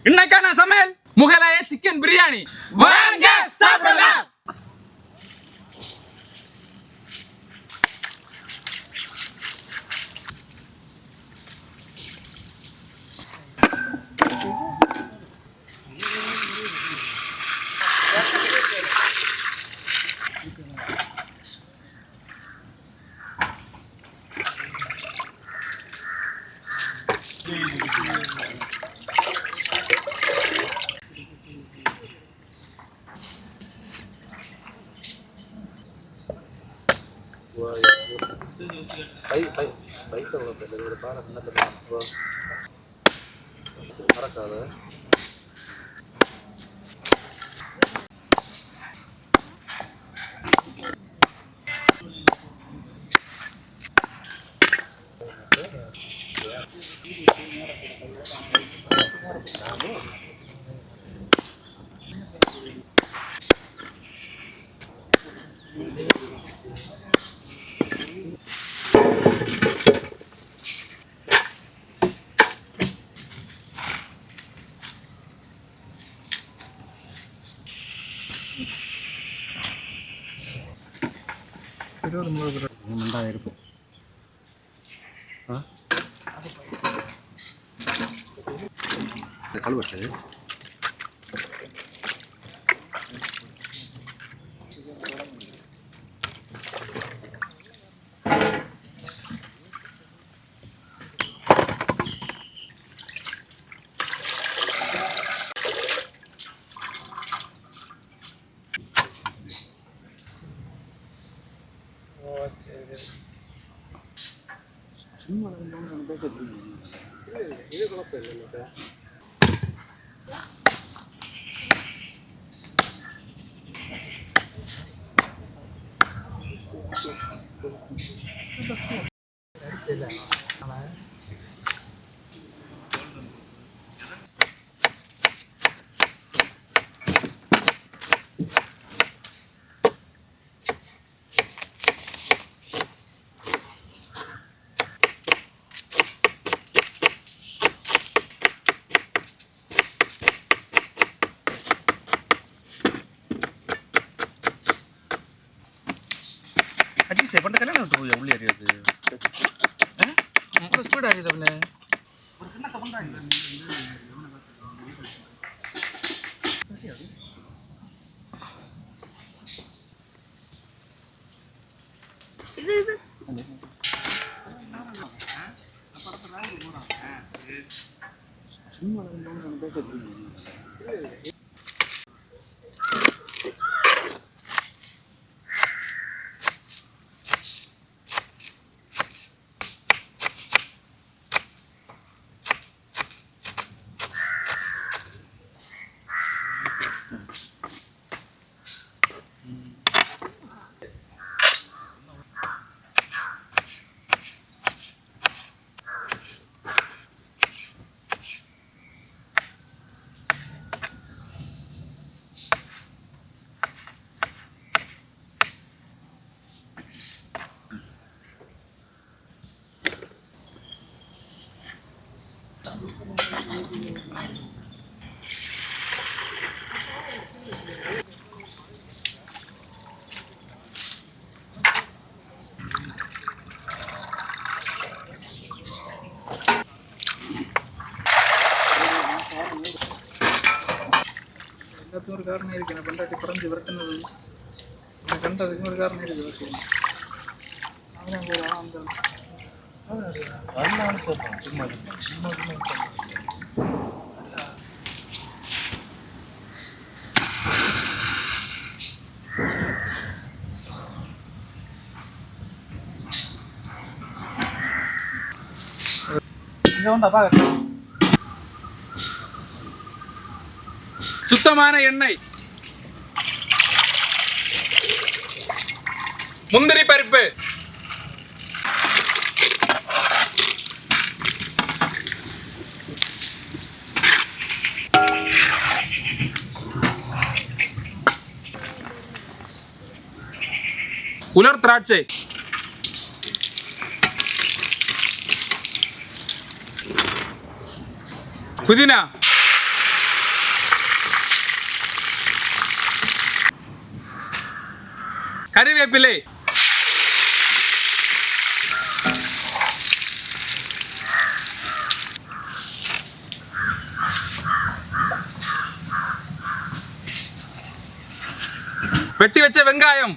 இன்னைக்கான சமையல் முகலாய சிக்கன் பிரியாணி. வாங்க சாப்பிடலாம். பைசா ஒரு பாரம் மறக்காத இருக்கும். கழுவட்டு இது குழப்பம் இல்லை. அஜிசே பண்ட கல்யாணம் விட்டு போய் உள்ளே அறியாது ஸ்பீட் அறியாது அவனு ஒரு கிண்ணத்தை கொண்டாடி எல்லாத்துக்கும் ஒரு காரணம் இருக்கு. என்ன பண்றாட்டி குறைஞ்சி விரட்டினது எனக்கு கண்டதுக்கு ஒரு காரணம் இருக்கு. இங்க வந்தா பாக்க சுத்தமான எண்ணெய், முந்திரி பருப்பு, உலர் திராட்சை, புதினா, கறிவேப்பிலை, வெட்டி வச்ச வெங்காயம்,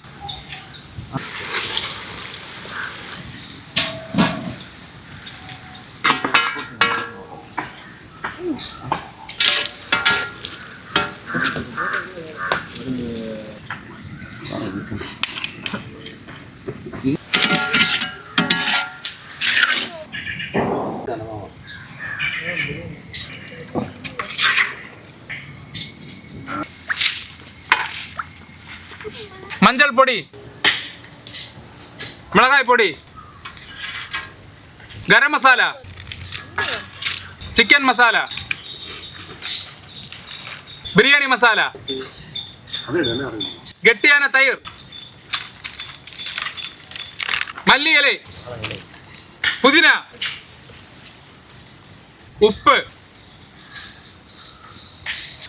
மஞ்சள் பொடி, மிளகாய் பொடி, கரம் மசாலா, சிக்கன் மசாலா, பிரியாணி மசாலா, கெட்டியான தயிர், மல்லி இலை, புதினா, உப்பு,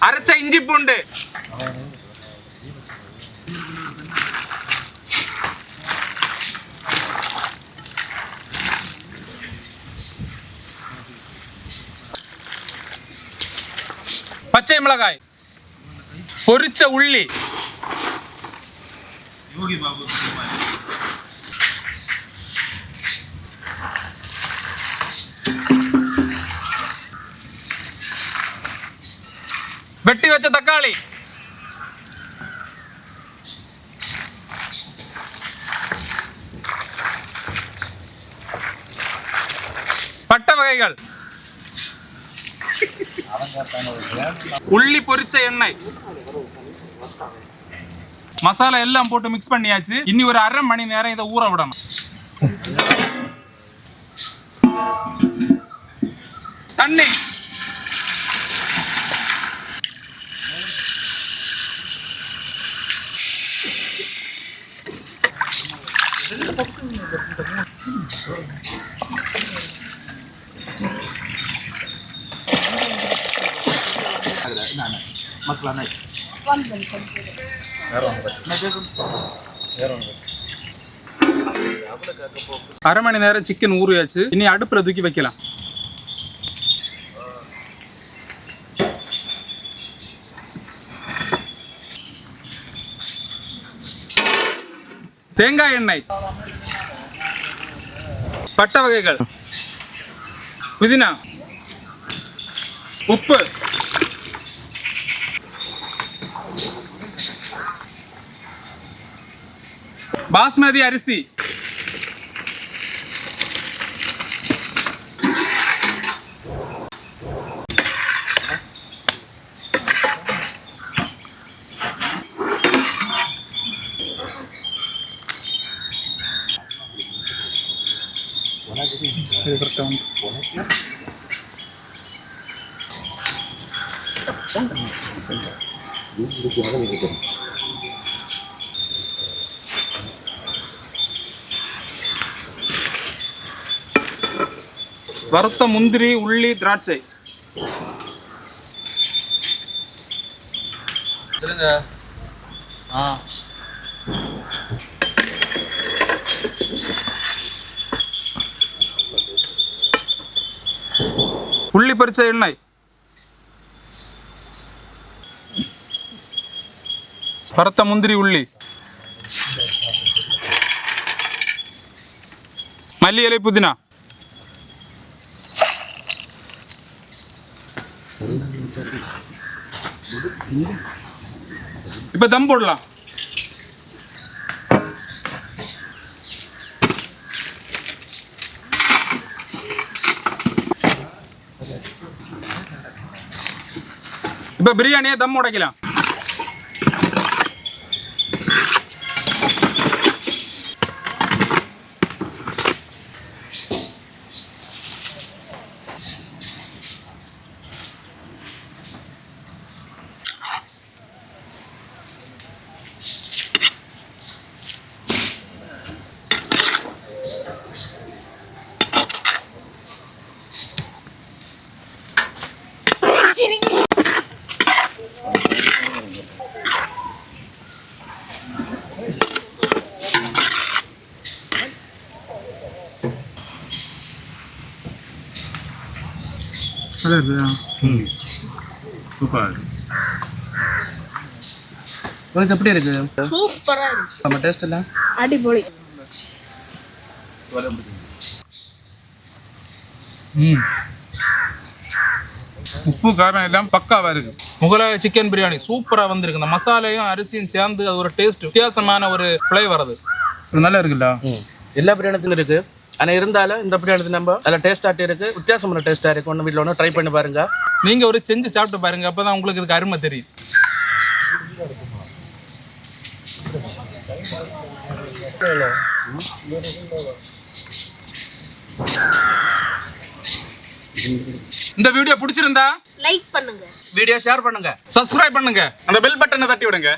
அரைச்ச இஞ்சி பூண்டு, பச்சை மிளகாய், பொரிச்ச உள்ளி, வெட்டி வச்ச தக்காளி, பட்டை வகைகள், உள்ளி பொரிச்ச எண்ணெய், மசாலா எல்லாம் போட்டு மிக்ஸ் பண்ணியாச்சு. இனி ஒரு அரை மணி நேரம் இதை ஊற விடணும். தண்ணி, அரை மணி நேரம் சிக்கன் ஊறியாச்சு. இனி அடுப்புல தூக்கி வைக்கலாம். தேங்காய் எண்ணெய், பட்டை வகைகள், புதினா, உப்பு, பாஸ்மதி அரிசி, வறுத்த முந்திரி, உள்ளி, திராட்சை. சொல்லுங்க. உள்ளி பொரிச்ச எண்ணெய், வறுத்த முந்திரி, உள்ளி, மல்லி இலை, புதினா, இப்ப தம் போடலாம். இப்ப பிரியாணியை தம் உடைக்கலாம். நல்லா இருக்குதா? சூப்பர். உங்களுக்கு எப்படி இருக்கு? சூப்பரா இருக்கு. நம்ம டேஸ்ட் எல்லாம் அடிபொலி. உப்பு காரம் எல்லாம் பக்காவா இருக்கு. முகலாய சிக்கன் பிரியாணி சூப்பரா வந்திருக்கு. இந்த மசாலையும் அரிசியும் சேர்ந்து அது ஒரு டேஸ்ட், வித்தியாசமான ஒரு ஃப்ளேவர் அது. இது நல்லா இருக்குல்ல? எல்லா பிரியாணியும் இருக்கு. ஆனால் இருந்தாலும் இந்த பிரியாணி நம்ம அதில் டேஸ்டாக இருக்கு, வித்தியாசமான டேஸ்ட்டாக இருக்கு. ஒன்று வீட்டில் ஒன்று ட்ரை பண்ணி பாருங்க. நீங்க ஒரு செஞ்சு சாப்பிட்டு பாருங்க, அப்பதான் உங்களுக்கு இதுக்கு அருமை தெரியும். இந்த வீடியோ பிடிச்சிருந்தா லைக் பண்ணுங்க. வீடியோ ஷேர் பண்ணுங்க, சப்ஸ்கிரைப் பண்ணுங்க, அந்த பெல் பட்டனை தட்டி விடுங்க.